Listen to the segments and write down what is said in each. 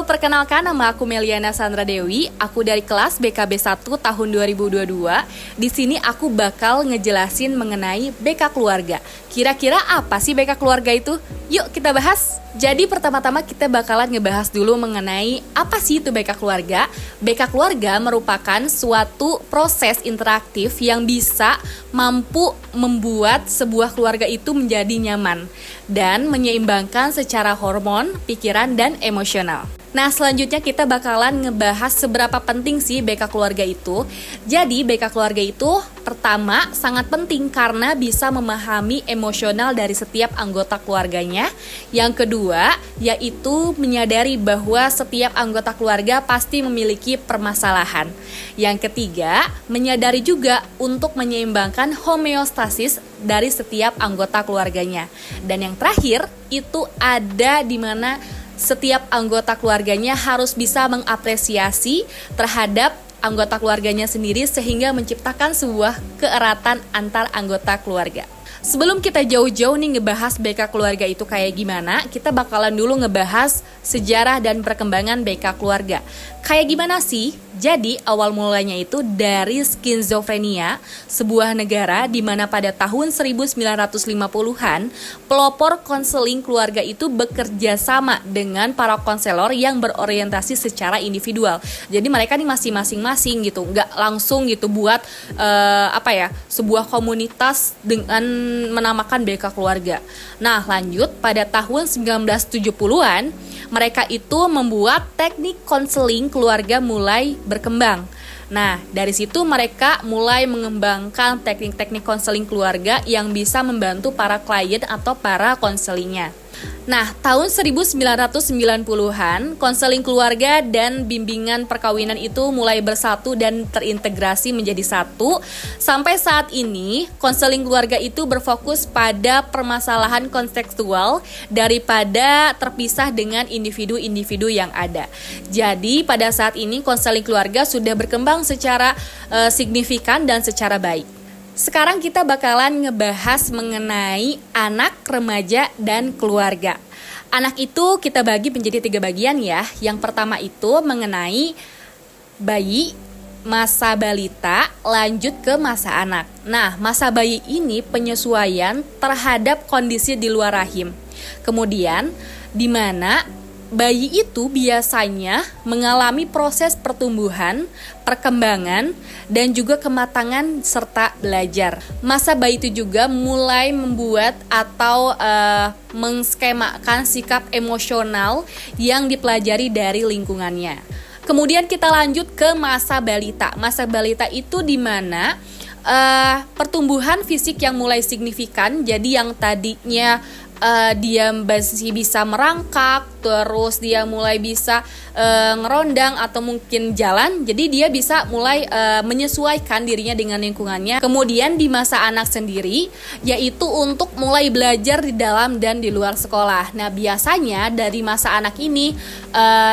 Halo, perkenalkan nama aku Meliana Sandra Dewi. Aku dari kelas BKB 1 tahun 2022. Di sini aku bakal ngejelasin mengenai BK keluarga. Kira-kira apa sih BK keluarga itu? Yuk kita bahas. Jadi pertama-tama kita bakalan ngebahas dulu mengenai apa sih itu BK keluarga. BK keluarga merupakan suatu proses interaktif yang bisa mampu membuat sebuah keluarga itu menjadi nyaman dan menyeimbangkan secara hormon, pikiran, dan emosional. Nah, selanjutnya kita bakalan ngebahas seberapa penting sih BK keluarga itu. Jadi, BK keluarga itu pertama sangat penting karena bisa memahami emosional dari setiap anggota keluarganya. Yang kedua, yaitu menyadari bahwa setiap anggota keluarga pasti memiliki permasalahan. Yang ketiga, menyadari juga untuk menyeimbangkan homeostasis dari setiap anggota keluarganya. Dan yang terakhir, itu ada di mana setiap anggota keluarganya harus bisa mengapresiasi terhadap anggota keluarganya sendiri sehingga menciptakan sebuah keeratan antar anggota keluarga. Sebelum kita jauh-jauh nih ngebahas BK keluarga itu kayak gimana, kita bakalan dulu ngebahas sejarah dan perkembangan BK keluarga. Kayak gimana sih? Jadi awal mulanya itu dari skizofrenia, sebuah negara di mana pada tahun 1950-an pelopor konseling keluarga itu bekerja sama dengan para konselor yang berorientasi secara individual. Jadi mereka nih masih masing-masing gitu, nggak langsung gitu buat sebuah komunitas dengan menamakan BK keluarga. Nah, lanjut pada tahun 1970-an mereka itu membuat teknik konseling keluarga mulai berkembang. Nah, dari situ mereka mulai mengembangkan teknik-teknik konseling keluarga yang bisa membantu para klien atau para konselingnya. Nah, tahun 1990-an, konseling keluarga dan bimbingan perkawinan itu mulai bersatu dan terintegrasi menjadi satu. Sampai saat ini, konseling keluarga itu berfokus pada permasalahan kontekstual daripada terpisah dengan individu-individu yang ada. Jadi, pada saat ini konseling keluarga sudah berkembang secara signifikan dan secara baik. Sekarang kita bakalan ngebahas mengenai anak, remaja, dan keluarga. Anak itu kita bagi menjadi 3 bagian ya. Yang pertama itu mengenai bayi, masa balita, lanjut ke masa anak. Nah, masa bayi ini penyesuaian terhadap kondisi di luar rahim. Kemudian, di mana bayi itu biasanya mengalami proses pertumbuhan, perkembangan, dan juga kematangan serta belajar. Masa bayi itu juga mulai membuat atau mengskemakan sikap emosional yang dipelajari dari lingkungannya. Kemudian kita lanjut ke masa balita. Masa balita itu di mana pertumbuhan fisik yang mulai signifikan. Jadi yang tadinya dia masih bisa merangkak, terus dia mulai bisa ngerondang atau mungkin jalan, jadi dia bisa mulai menyesuaikan dirinya dengan lingkungannya. Kemudian di masa anak sendiri, yaitu untuk mulai belajar di dalam dan di luar sekolah. Nah, biasanya dari masa anak ini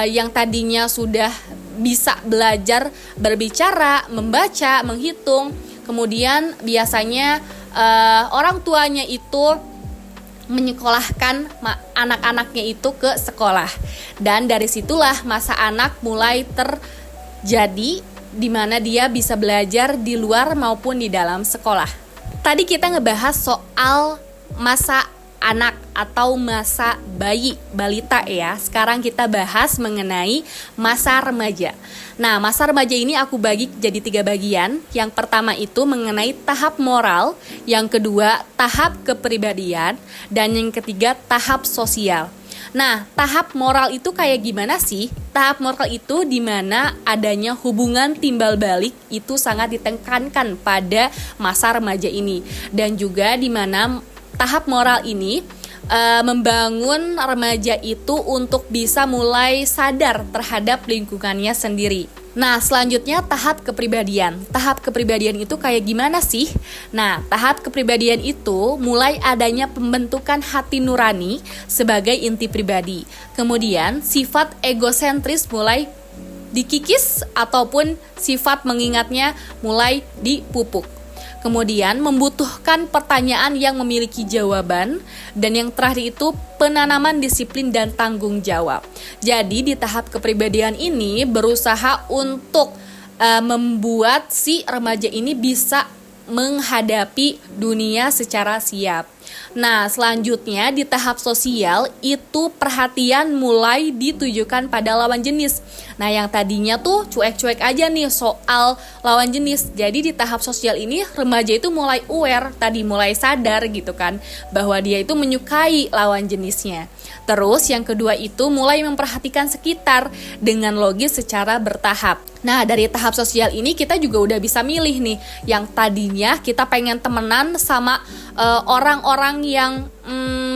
yang tadinya sudah bisa belajar berbicara, membaca, menghitung, kemudian biasanya orang tuanya itu menyekolahkan anak-anaknya itu ke sekolah. Dan dari situlah masa anak mulai terjadi di mana dia bisa belajar di luar maupun di dalam sekolah. Tadi kita ngebahas soal masa anak atau masa bayi, balita ya. Sekarang kita bahas mengenai masa remaja. Nah, masa remaja ini aku bagi jadi 3 bagian. Yang pertama itu mengenai tahap moral, yang kedua tahap kepribadian, dan yang ketiga tahap sosial. Nah, tahap moral itu kayak gimana sih? Tahap moral itu di mana adanya hubungan timbal balik itu sangat ditekankan pada masa remaja ini. Dan juga di mana tahap moral ini membangun remaja itu untuk bisa mulai sadar terhadap lingkungannya sendiri. Nah, selanjutnya tahap kepribadian. Tahap kepribadian itu kayak gimana sih? Nah, tahap kepribadian itu mulai adanya pembentukan hati nurani sebagai inti pribadi. Kemudian, sifat egosentris mulai dikikis ataupun sifat mengingatnya mulai dipupuk. Kemudian membutuhkan pertanyaan yang memiliki jawaban. Dan yang terakhir itu penanaman disiplin dan tanggung jawab. Jadi di tahap kepribadian ini berusaha untuk membuat si remaja ini bisa menghadapi dunia secara siap. Nah, selanjutnya di tahap sosial itu perhatian mulai ditujukan pada lawan jenis. Nah, yang tadinya tuh cuek-cuek aja nih soal lawan jenis. Jadi di tahap sosial ini remaja itu mulai aware, tadi mulai sadar gitu kan, bahwa dia itu menyukai lawan jenisnya. Terus yang kedua itu mulai memperhatikan sekitar dengan logis secara bertahap. Nah, dari tahap sosial ini kita juga udah bisa milih nih, yang tadinya kita pengen temenan sama orang-orang yang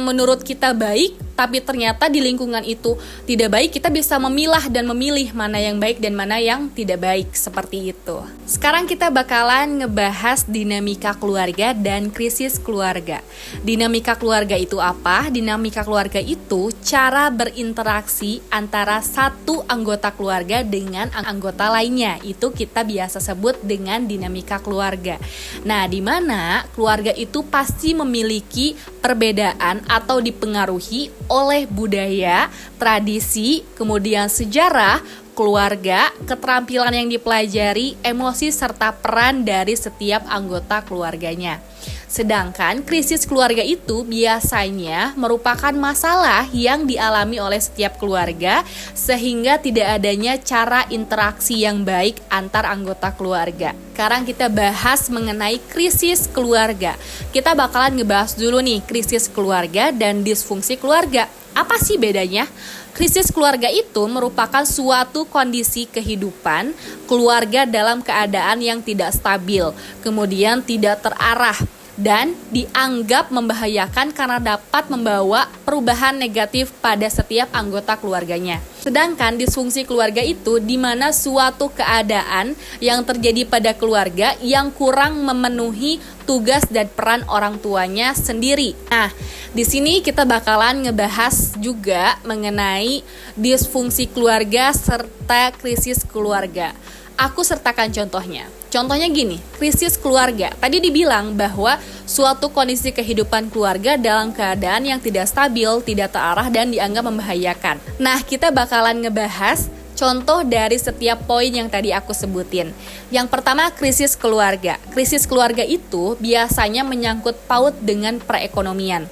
menurut kita baik, tapi ternyata di lingkungan itu tidak baik, kita bisa memilah dan memilih mana yang baik dan mana yang tidak baik, seperti itu. Sekarang kita bakalan ngebahas dinamika keluarga dan krisis keluarga. Dinamika keluarga itu apa? Dinamika keluarga itu cara berinteraksi antara satu anggota keluarga dengan anggota lainnya. Itu kita biasa sebut dengan dinamika keluarga. Nah, di mana keluarga itu pasti memiliki perbedaan atau dipengaruhi oleh budaya, tradisi, kemudian sejarah, keluarga, keterampilan yang dipelajari, emosi, serta peran dari setiap anggota keluarganya. Sedangkan krisis keluarga itu biasanya merupakan masalah yang dialami oleh setiap keluarga sehingga tidak adanya cara interaksi yang baik antar anggota keluarga. Sekarang kita bahas mengenai krisis keluarga. Kita bakalan ngebahas dulu nih krisis keluarga dan disfungsi keluarga. Apa sih bedanya? Krisis keluarga itu merupakan suatu kondisi kehidupan keluarga dalam keadaan yang tidak stabil, kemudian tidak terarah, dan dianggap membahayakan karena dapat membawa perubahan negatif pada setiap anggota keluarganya. Sedangkan disfungsi keluarga itu di mana suatu keadaan yang terjadi pada keluarga yang kurang memenuhi tugas dan peran orang tuanya sendiri. Nah, di sini kita bakalan ngebahas juga mengenai disfungsi keluarga serta krisis keluarga. Aku sertakan contohnya. Contohnya gini, krisis keluarga. Tadi dibilang bahwa suatu kondisi kehidupan keluarga dalam keadaan yang tidak stabil, tidak terarah, dan dianggap membahayakan. Nah, kita bakalan ngebahas contoh dari setiap poin yang tadi aku sebutin. Yang pertama, krisis keluarga. Krisis keluarga itu biasanya menyangkut paut dengan perekonomian.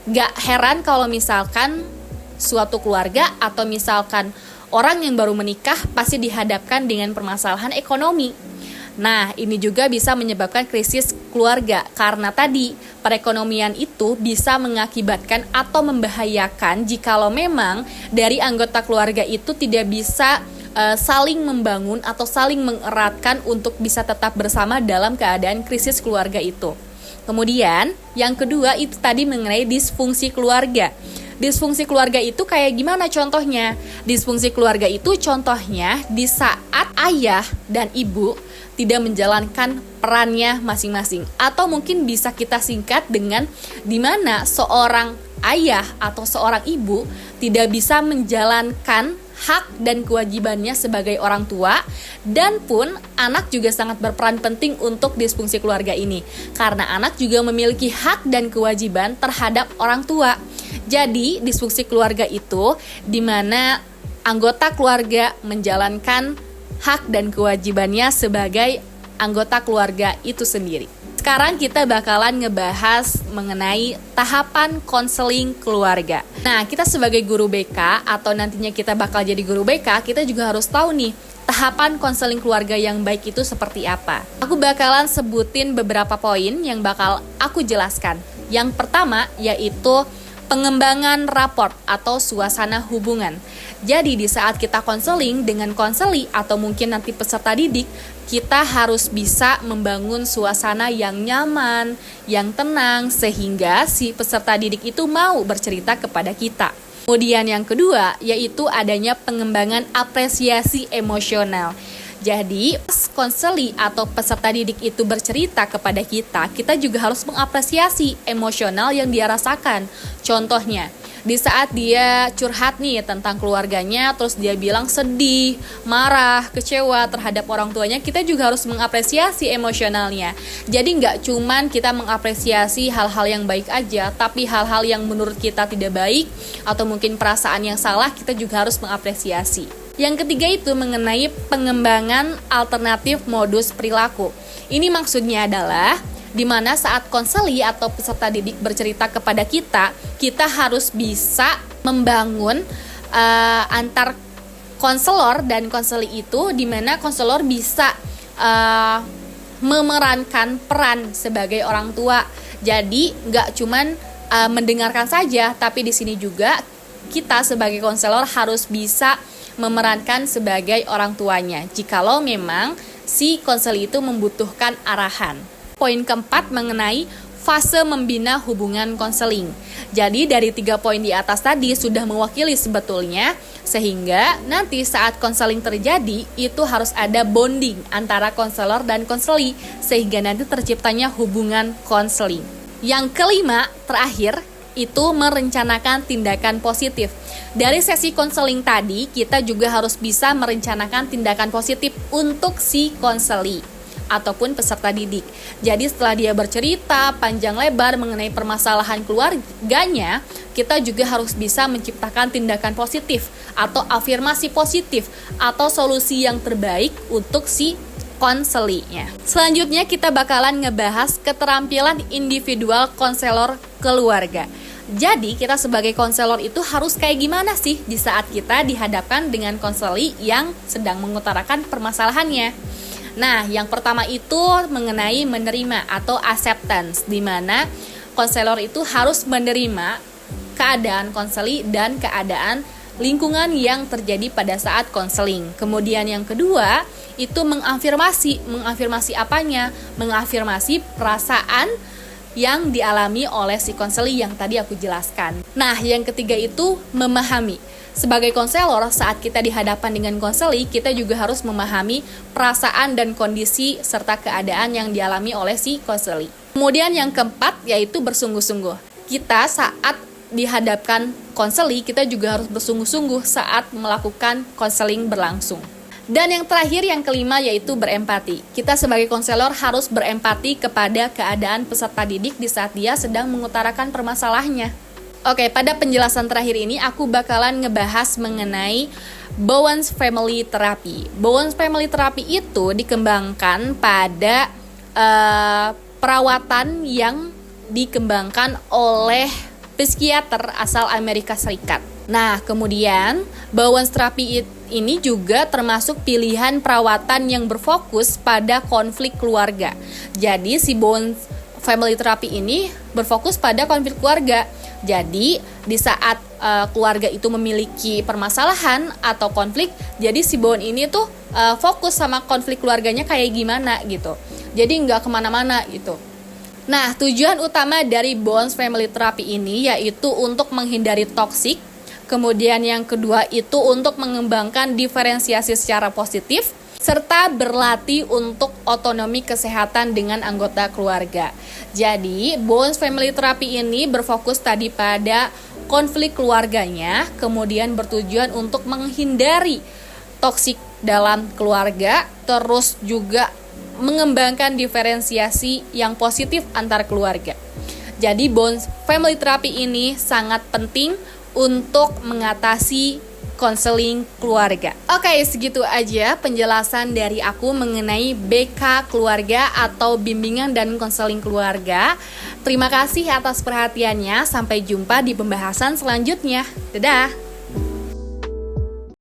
Gak heran kalau misalkan suatu keluarga atau misalkan orang yang baru menikah pasti dihadapkan dengan permasalahan ekonomi. Nah, ini juga bisa menyebabkan krisis keluarga karena tadi perekonomian itu bisa mengakibatkan atau membahayakan jikalau memang dari anggota keluarga itu tidak bisa saling membangun atau saling mengeratkan untuk bisa tetap bersama dalam keadaan krisis keluarga itu. Kemudian, yang kedua itu tadi mengenai disfungsi keluarga. Disfungsi keluarga itu kayak gimana contohnya? Disfungsi keluarga itu contohnya di saat ayah dan ibu tidak menjalankan perannya masing-masing. Atau mungkin bisa kita singkat dengan di mana seorang ayah atau seorang ibu tidak bisa menjalankan hak dan kewajibannya sebagai orang tua, dan pun anak juga sangat berperan penting untuk disfungsi keluarga ini karena anak juga memiliki hak dan kewajiban terhadap orang tua. Jadi disfungsi keluarga itu di mana anggota keluarga menjalankan hak dan kewajibannya sebagai anggota keluarga itu sendiri. Sekarang kita bakalan ngebahas mengenai tahapan konseling keluarga. Nah, kita sebagai guru BK atau nantinya kita bakal jadi guru BK, kita juga harus tahu nih tahapan konseling keluarga yang baik itu seperti apa. Aku bakalan sebutin beberapa poin yang bakal aku jelaskan. Yang pertama yaitu pengembangan raport atau suasana hubungan. Jadi di saat kita konseling dengan konseli atau mungkin nanti peserta didik, kita harus bisa membangun suasana yang nyaman, yang tenang, sehingga si peserta didik itu mau bercerita kepada kita. Kemudian yang kedua, yaitu adanya pengembangan apresiasi emosional. Jadi, pas konseli atau peserta didik itu bercerita kepada kita, kita juga harus mengapresiasi emosional yang dia rasakan. Contohnya, di saat dia curhat nih tentang keluarganya, terus dia bilang sedih, marah, kecewa terhadap orang tuanya, kita juga harus mengapresiasi emosionalnya. Jadi nggak cuman kita mengapresiasi hal-hal yang baik aja, tapi hal-hal yang menurut kita tidak baik atau mungkin perasaan yang salah, kita juga harus mengapresiasi. Yang ketiga itu mengenai pengembangan alternatif modus perilaku. Ini maksudnya adalah di mana saat konseli atau peserta didik bercerita kepada kita, kita harus bisa membangun antar konselor dan konseli itu, di mana konselor bisa memerankan peran sebagai orang tua. Jadi nggak cuman mendengarkan saja, tapi di sini juga kita sebagai konselor harus bisa memerankan sebagai orang tuanya, jikalau memang si konseli itu membutuhkan arahan. Poin keempat mengenai fase membina hubungan konseling. Jadi dari 3 poin di atas tadi sudah mewakili sebetulnya, sehingga nanti saat konseling terjadi itu harus ada bonding antara konselor dan konseli, sehingga nanti terciptanya hubungan konseling. Yang kelima, terakhir, itu merencanakan tindakan positif. Dari sesi konseling tadi, kita juga harus bisa merencanakan tindakan positif untuk si konseli ataupun peserta didik. Jadi setelah dia bercerita panjang lebar mengenai permasalahan keluarganya, kita juga harus bisa menciptakan tindakan positif atau afirmasi positif atau solusi yang terbaik untuk si konselinya. Selanjutnya kita bakalan ngebahas keterampilan individual konselor keluarga. Jadi kita sebagai konselor itu harus kayak gimana sih di saat kita dihadapkan dengan konseli yang sedang mengutarakan permasalahannya. Nah, yang pertama itu mengenai menerima atau acceptance, di mana konselor itu harus menerima keadaan konseli dan keadaan lingkungan yang terjadi pada saat konseling. Kemudian yang kedua, itu mengafirmasi apanya? Mengafirmasi perasaan yang dialami oleh si konseli yang tadi aku jelaskan. Nah, yang ketiga itu memahami. Sebagai konselor, saat kita dihadapkan dengan konseli, kita juga harus memahami perasaan dan kondisi serta keadaan yang dialami oleh si konseli. Kemudian yang keempat yaitu bersungguh-sungguh. Kita saat dihadapkan konseli, kita juga harus bersungguh-sungguh saat melakukan konseling berlangsung. Dan yang terakhir, yang kelima, yaitu berempati. Kita sebagai konselor harus berempati kepada keadaan peserta didik di saat dia sedang mengutarakan permasalahannya. Oke, pada penjelasan terakhir ini aku bakalan ngebahas mengenai Bowen's Family Therapy. Bowen's Family Therapy itu dikembangkan pada perawatan yang dikembangkan oleh psikiater asal Amerika Serikat. Nah, kemudian Bowen's Therapy ini juga termasuk pilihan perawatan yang berfokus pada konflik keluarga. Jadi si Bowen's Family Therapy ini berfokus pada konflik keluarga. Jadi di saat keluarga itu memiliki permasalahan atau konflik, jadi si Bowen ini tuh fokus sama konflik keluarganya kayak gimana gitu. Jadi nggak kemana-mana gitu. Nah, tujuan utama dari Bowen's Family Therapy ini yaitu untuk menghindari toksik. Kemudian yang kedua itu untuk mengembangkan diferensiasi secara positif, serta berlatih untuk otonomi kesehatan dengan anggota keluarga. Jadi, Bowen's Family Therapy ini berfokus tadi pada konflik keluarganya, kemudian bertujuan untuk menghindari toksik dalam keluarga, terus juga mengembangkan diferensiasi yang positif antar keluarga. Jadi, Bowen's Family Therapy ini sangat penting untuk mengatasi konseling keluarga. Oke, segitu aja penjelasan dari aku mengenai BK keluarga atau bimbingan dan konseling keluarga. Terima kasih atas perhatiannya. Sampai jumpa di pembahasan selanjutnya. Dadah.